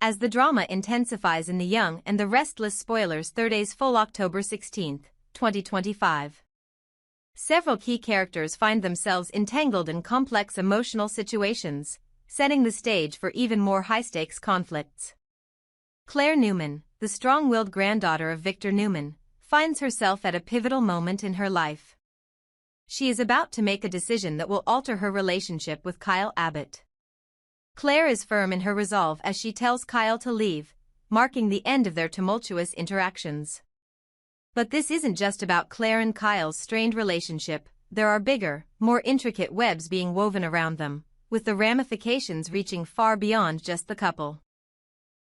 as the drama intensifies in The Young and the Restless. Spoilers. Thurdays, full October 16, 2025. Several key characters find themselves entangled in complex emotional situations, setting the stage for even more high-stakes conflicts. Claire Newman, the strong-willed granddaughter of Victor Newman, finds herself at a pivotal moment in her life. She is about to make a decision that will alter her relationship with Kyle Abbott. Claire is firm in her resolve as she tells Kyle to leave, marking the end of their tumultuous interactions. But this isn't just about Claire and Kyle's strained relationship. There are bigger, more intricate webs being woven around them, with the ramifications reaching far beyond just the couple.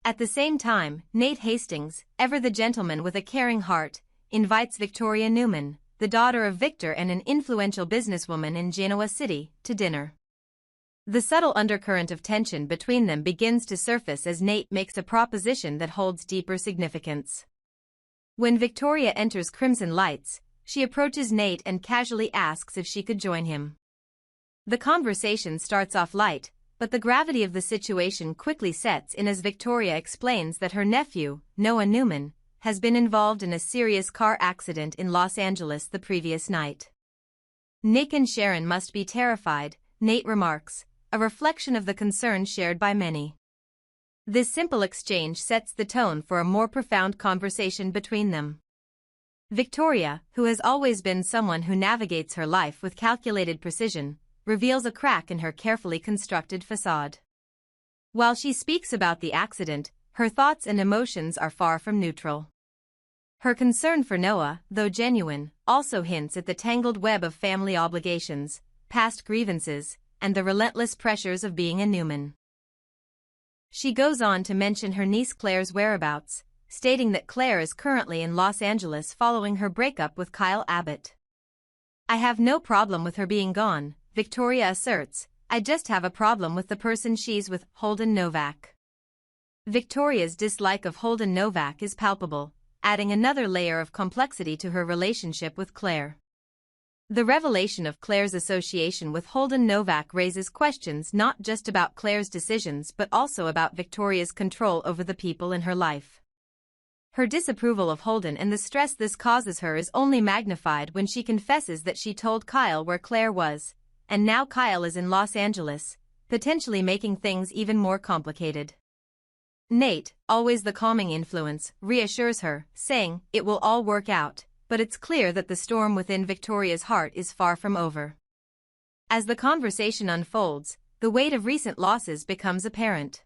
At the same time, Nate Hastings, ever the gentleman with a caring heart, invites Victoria Newman, the daughter of Victor and an influential businesswoman in Genoa City, to dinner. The subtle undercurrent of tension between them begins to surface as Nate makes a proposition that holds deeper significance. When Victoria enters Crimson Lights, she approaches Nate and casually asks if she could join him. The conversation starts off light, but the gravity of the situation quickly sets in as Victoria explains that her nephew, Noah Newman, has been involved in a serious car accident in Los Angeles the previous night. Nick and Sharon must be terrified, Nate remarks, a reflection of the concern shared by many. This simple exchange sets the tone for a more profound conversation between them. Victoria, who has always been someone who navigates her life with calculated precision, reveals a crack in her carefully constructed facade. While she speaks about the accident, her thoughts and emotions are far from neutral. Her concern for Noah, though genuine, also hints at the tangled web of family obligations, past grievances, and the relentless pressures of being a Newman. She goes on to mention her niece Claire's whereabouts, stating that Claire is currently in Los Angeles following her breakup with Kyle Abbott. "I have no problem with her being gone," Victoria asserts, "I just have a problem with the person she's with." Holden Novak. Victoria's dislike of Holden Novak is palpable, adding another layer of complexity to her relationship with Claire. The revelation of Claire's association with Holden Novak raises questions not just about Claire's decisions but also about Victoria's control over the people in her life. Her disapproval of Holden and the stress this causes her is only magnified when she confesses that she told Kyle where Claire was, and now Kyle is in Los Angeles, potentially making things even more complicated. Nate, always the calming influence, reassures her, saying, "It will all work out," but it's clear that the storm within Victoria's heart is far from over. As the conversation unfolds, the weight of recent losses becomes apparent.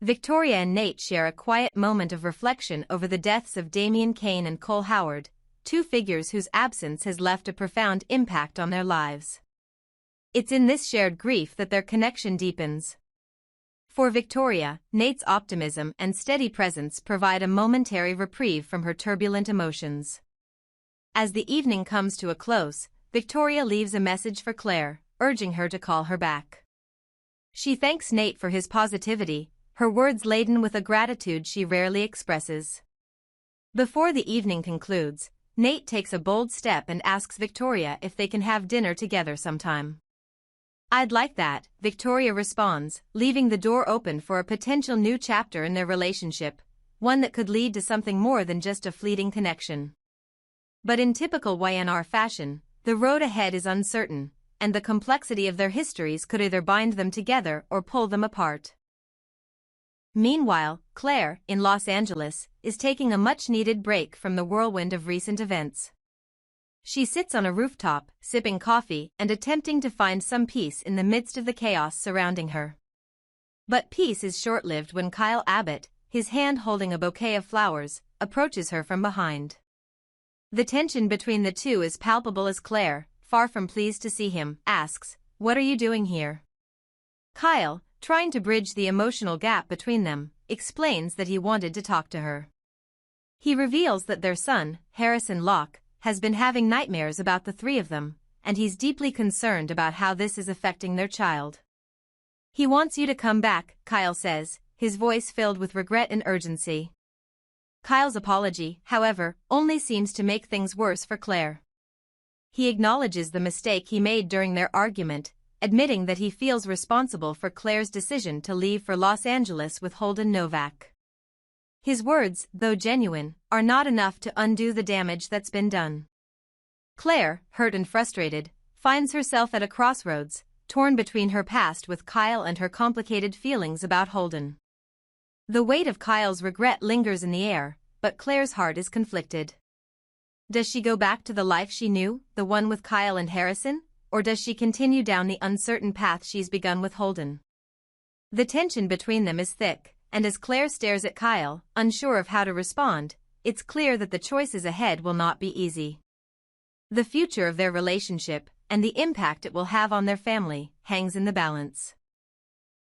Victoria and Nate share a quiet moment of reflection over the deaths of Damian Kane and Cole Howard, two figures whose absence has left a profound impact on their lives. It's in this shared grief that their connection deepens. For Victoria, Nate's optimism and steady presence provide a momentary reprieve from her turbulent emotions. As the evening comes to a close, Victoria leaves a message for Claire, urging her to call her back. She thanks Nate for his positivity, her words laden with a gratitude she rarely expresses. Before the evening concludes, Nate takes a bold step and asks Victoria if they can have dinner together sometime. "I'd like that," Victoria responds, leaving the door open for a potential new chapter in their relationship, one that could lead to something more than just a fleeting connection. But in typical YNR fashion, the road ahead is uncertain, and the complexity of their histories could either bind them together or pull them apart. Meanwhile, Claire, in Los Angeles, is taking a much-needed break from the whirlwind of recent events. She sits on a rooftop, sipping coffee and attempting to find some peace in the midst of the chaos surrounding her. But peace is short-lived when Kyle Abbott, his hand holding a bouquet of flowers, approaches her from behind. The tension between the two is palpable as Claire, far from pleased to see him, asks, "What are you doing here?" Kyle, trying to bridge the emotional gap between them, explains that he wanted to talk to her. He reveals that their son, Harrison Locke, has been having nightmares about the three of them, and he's deeply concerned about how this is affecting their child. "He wants you to come back," Kyle says, his voice filled with regret and urgency. Kyle's apology, however, only seems to make things worse for Claire. He acknowledges the mistake he made during their argument, admitting that he feels responsible for Claire's decision to leave for Los Angeles with Holden Novak. His words, though genuine, are not enough to undo the damage that's been done. Claire, hurt and frustrated, finds herself at a crossroads, torn between her past with Kyle and her complicated feelings about Holden. The weight of Kyle's regret lingers in the air, but Claire's heart is conflicted. Does she go back to the life she knew, the one with Kyle and Harrison, or does she continue down the uncertain path she's begun with Holden? The tension between them is thick, and as Claire stares at Kyle, unsure of how to respond, it's clear that the choices ahead will not be easy. The future of their relationship, and the impact it will have on their family, hangs in the balance.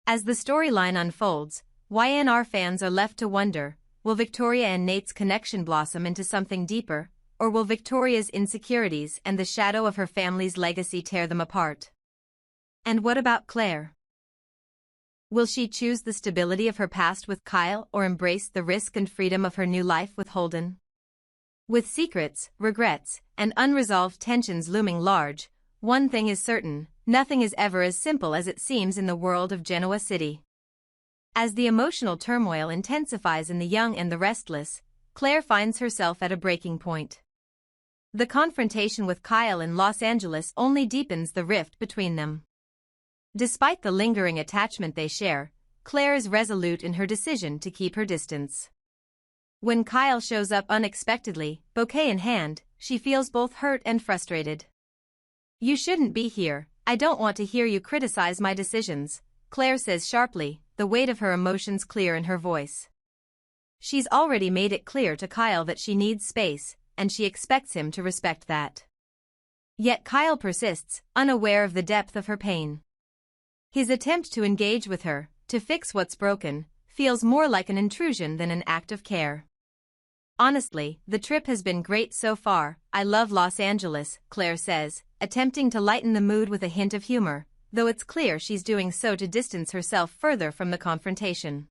As the storyline unfolds, YNR fans are left to wonder, will Victoria and Nate's connection blossom into something deeper, or will Victoria's insecurities and the shadow of her family's legacy tear them apart? And what about Claire? Will she choose the stability of her past with Kyle or embrace the risk and freedom of her new life with Holden? With secrets, regrets, and unresolved tensions looming large, one thing is certain, nothing is ever as simple as it seems in the world of Genoa City. As the emotional turmoil intensifies in the young and the restless, Claire finds herself at a breaking point. The confrontation with Kyle in Los Angeles only deepens the rift between them. Despite the lingering attachment they share, Claire is resolute in her decision to keep her distance. When Kyle shows up unexpectedly, bouquet in hand, she feels both hurt and frustrated. "You shouldn't be here, I don't want to hear you criticize my decisions," Claire says sharply, the weight of her emotions clear in her voice. She's already made it clear to Kyle that she needs space, and she expects him to respect that. Yet Kyle persists, unaware of the depth of her pain. His attempt to engage with her, to fix what's broken, feels more like an intrusion than an act of care. "Honestly, the trip has been great so far, I love Los Angeles," Claire says, attempting to lighten the mood with a hint of humor, though it's clear she's doing so to distance herself further from the confrontation.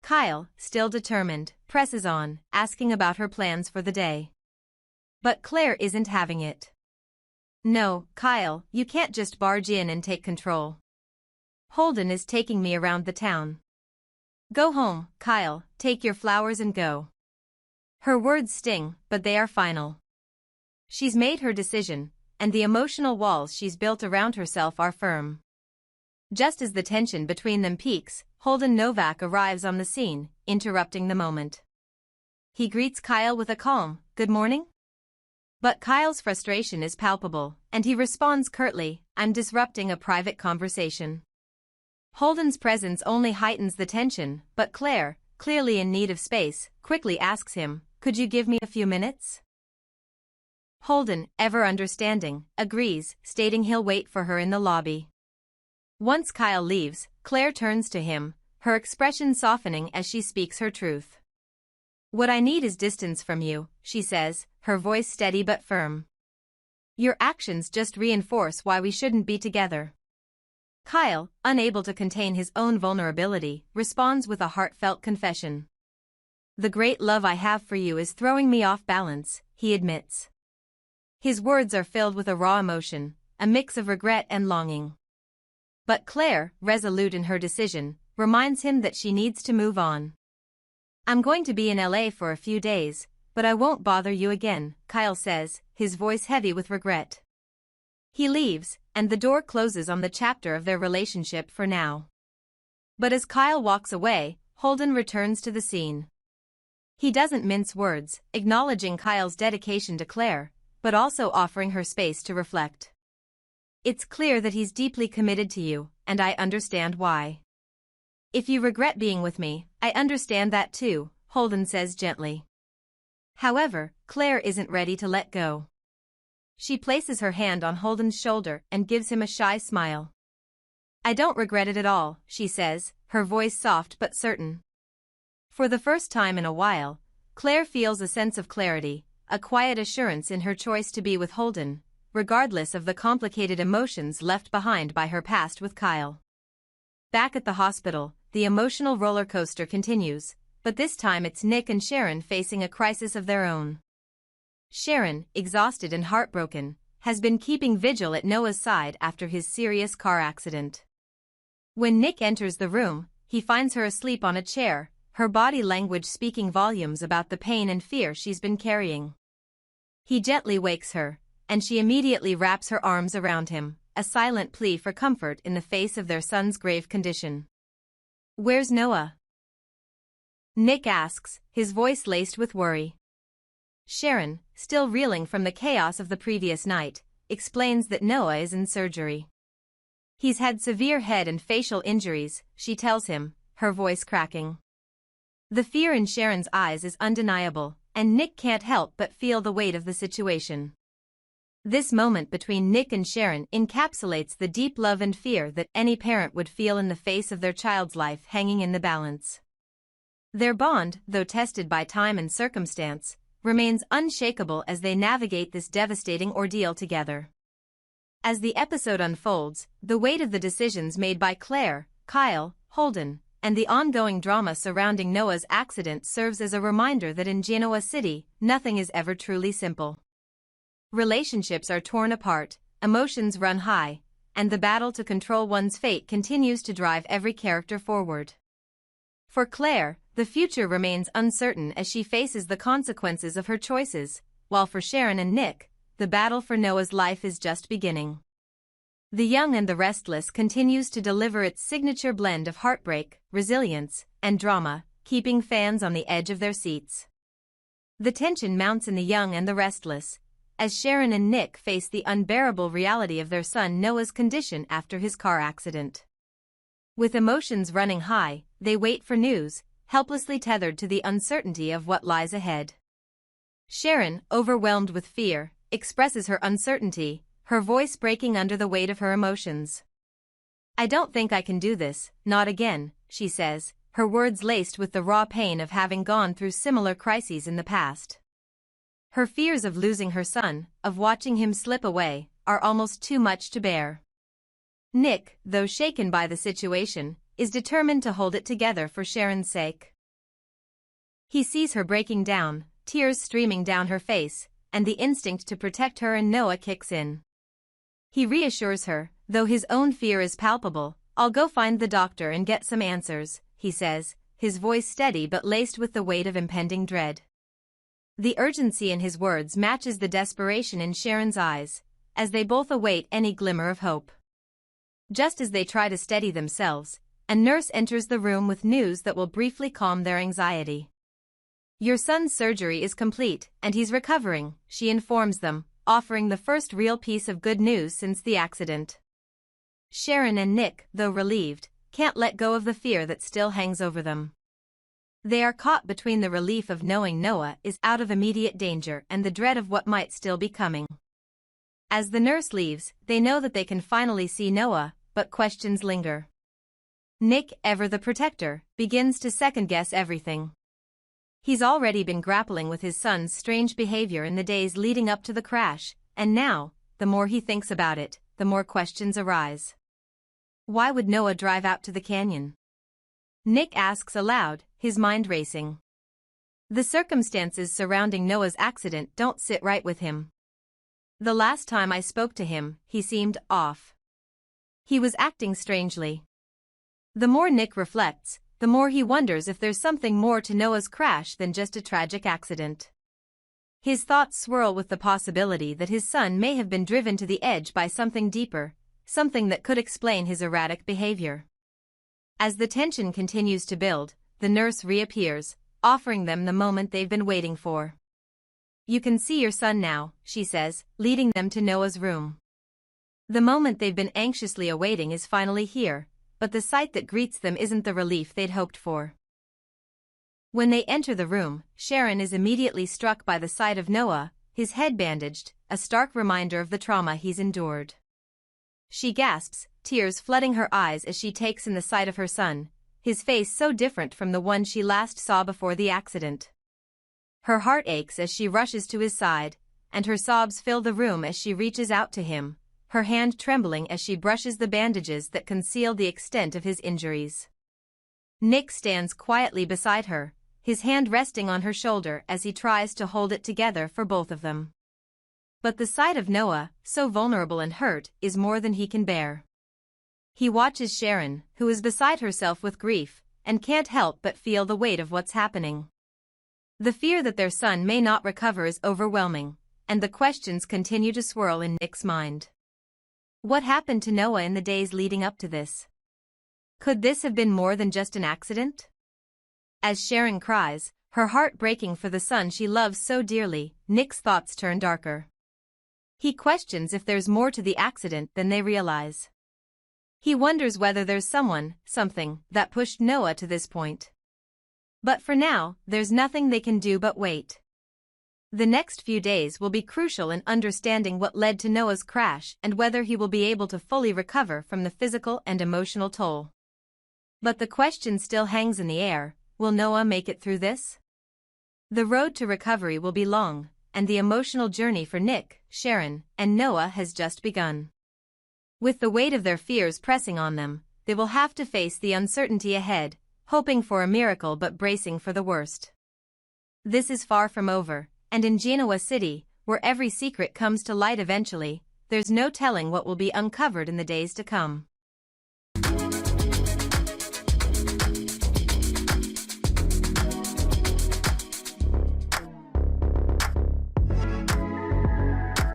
Kyle, still determined, presses on, asking about her plans for the day. But Claire isn't having it. "No, Kyle, you can't just barge in and take control. Holden is taking me around the town. Go home, Kyle, take your flowers and go." Her words sting, but they are final. She's made her decision, and the emotional walls she's built around herself are firm. Just as the tension between them peaks, Holden Novak arrives on the scene, interrupting the moment. He greets Kyle with a calm, "Good morning?" But Kyle's frustration is palpable, and he responds curtly, "I'm disrupting a private conversation." Holden's presence only heightens the tension, but Claire, clearly in need of space, quickly asks him, "Could you give me a few minutes?" Holden, ever understanding, agrees, stating he'll wait for her in the lobby. Once Kyle leaves, Claire turns to him, her expression softening as she speaks her truth. "What I need is distance from you," she says, her voice steady but firm. "Your actions just reinforce why we shouldn't be together." Kyle, unable to contain his own vulnerability, responds with a heartfelt confession. "The great love I have for you is throwing me off balance," he admits. His words are filled with a raw emotion, a mix of regret and longing. But Claire, resolute in her decision, reminds him that she needs to move on. "I'm going to be in LA for a few days, but I won't bother you again," Kyle says, his voice heavy with regret. He leaves, and the door closes on the chapter of their relationship for now. But as Kyle walks away, Holden returns to the scene. He doesn't mince words, acknowledging Kyle's dedication to Claire, but also offering her space to reflect. "It's clear that he's deeply committed to you, and I understand why. If you regret being with me, I understand that too," Holden says gently. However, Claire isn't ready to let go. She places her hand on Holden's shoulder and gives him a shy smile. "I don't regret it at all," she says, her voice soft but certain. For the first time in a while, Claire feels a sense of clarity, a quiet assurance in her choice to be with Holden, regardless of the complicated emotions left behind by her past with Kyle. Back at the hospital, the emotional roller coaster continues, but this time it's Nick and Sharon facing a crisis of their own. Sharon, exhausted and heartbroken, has been keeping vigil at Noah's side after his serious car accident. When Nick enters the room, he finds her asleep on a chair, her body language speaking volumes about the pain and fear she's been carrying. He gently wakes her, and she immediately wraps her arms around him, a silent plea for comfort in the face of their son's grave condition. "Where's Noah?" Nick asks, his voice laced with worry. Sharon, still reeling from the chaos of the previous night, explains that Noah is in surgery. He's had severe head and facial injuries, she tells him, her voice cracking. The fear in Sharon's eyes is undeniable, and Nick can't help but feel the weight of the situation. This moment between Nick and Sharon encapsulates the deep love and fear that any parent would feel in the face of their child's life hanging in the balance. Their bond, though tested by time and circumstance, remains unshakable as they navigate this devastating ordeal together. As the episode unfolds, the weight of the decisions made by Claire, Kyle, Holden, and the ongoing drama surrounding Noah's accident serves as a reminder that in Genoa City, nothing is ever truly simple. Relationships are torn apart, emotions run high, and the battle to control one's fate continues to drive every character forward. For Claire, the future remains uncertain as she faces the consequences of her choices, while for Sharon and Nick, the battle for Noah's life is just beginning. The Young and the Restless continues to deliver its signature blend of heartbreak, resilience, and drama, keeping fans on the edge of their seats. The tension mounts in The Young and the Restless, as Sharon and Nick face the unbearable reality of their son Noah's condition after his car accident. With emotions running high, they wait for news, helplessly tethered to the uncertainty of what lies ahead. Sharon, overwhelmed with fear, expresses her uncertainty, her voice breaking under the weight of her emotions. "I don't think I can do this, not again," she says, her words laced with the raw pain of having gone through similar crises in the past. Her fears of losing her son, of watching him slip away, are almost too much to bear. Nick, though shaken by the situation, is determined to hold it together for Sharon's sake. He sees her breaking down, tears streaming down her face, and the instinct to protect her and Noah kicks in. He reassures her, though his own fear is palpable, "I'll go find the doctor and get some answers," he says, his voice steady but laced with the weight of impending dread. The urgency in his words matches the desperation in Sharon's eyes, as they both await any glimmer of hope. Just as they try to steady themselves, a nurse enters the room with news that will briefly calm their anxiety. "Your son's surgery is complete, and he's recovering," she informs them, offering the first real piece of good news since the accident. Sharon and Nick, though relieved, can't let go of the fear that still hangs over them. They are caught between the relief of knowing Noah is out of immediate danger and the dread of what might still be coming. As the nurse leaves, they know that they can finally see Noah, but questions linger. Nick, ever the protector, begins to second-guess everything. He's already been grappling with his son's strange behavior in the days leading up to the crash, and now, the more he thinks about it, the more questions arise. Why would Noah drive out to the canyon? Nick asks aloud, his mind racing. The circumstances surrounding Noah's accident don't sit right with him. "The last time I spoke to him, he seemed off. He was acting strangely." The more Nick reflects, the more he wonders if there's something more to Noah's crash than just a tragic accident. His thoughts swirl with the possibility that his son may have been driven to the edge by something deeper, something that could explain his erratic behavior. As the tension continues to build, the nurse reappears, offering them the moment they've been waiting for. "You can see your son now," she says, leading them to Noah's room. The moment they've been anxiously awaiting is finally here, but the sight that greets them isn't the relief they'd hoped for. When they enter the room, Sharon is immediately struck by the sight of Noah, his head bandaged, a stark reminder of the trauma he's endured. She gasps, tears flooding her eyes as she takes in the sight of her son, his face so different from the one she last saw before the accident. Her heart aches as she rushes to his side, and her sobs fill the room as she reaches out to him, her hand trembling as she brushes the bandages that conceal the extent of his injuries. Nick stands quietly beside her, his hand resting on her shoulder as he tries to hold it together for both of them. But the sight of Noah, so vulnerable and hurt, is more than he can bear. He watches Sharon, who is beside herself with grief, and can't help but feel the weight of what's happening. The fear that their son may not recover is overwhelming, and the questions continue to swirl in Nick's mind. What happened to Noah in the days leading up to this? Could this have been more than just an accident? As Sharon cries, her heart breaking for the son she loves so dearly, Nick's thoughts turn darker. He questions if there's more to the accident than they realize. He wonders whether there's someone, something, that pushed Noah to this point. But for now, there's nothing they can do but wait. The next few days will be crucial in understanding what led to Noah's crash and whether he will be able to fully recover from the physical and emotional toll. But the question still hangs in the air: will Noah make it through this? The road to recovery will be long, and the emotional journey for Nick, Sharon, and Noah has just begun. With the weight of their fears pressing on them, they will have to face the uncertainty ahead, hoping for a miracle but bracing for the worst. This is far from over, and in Genoa City, where every secret comes to light eventually, there's no telling what will be uncovered in the days to come.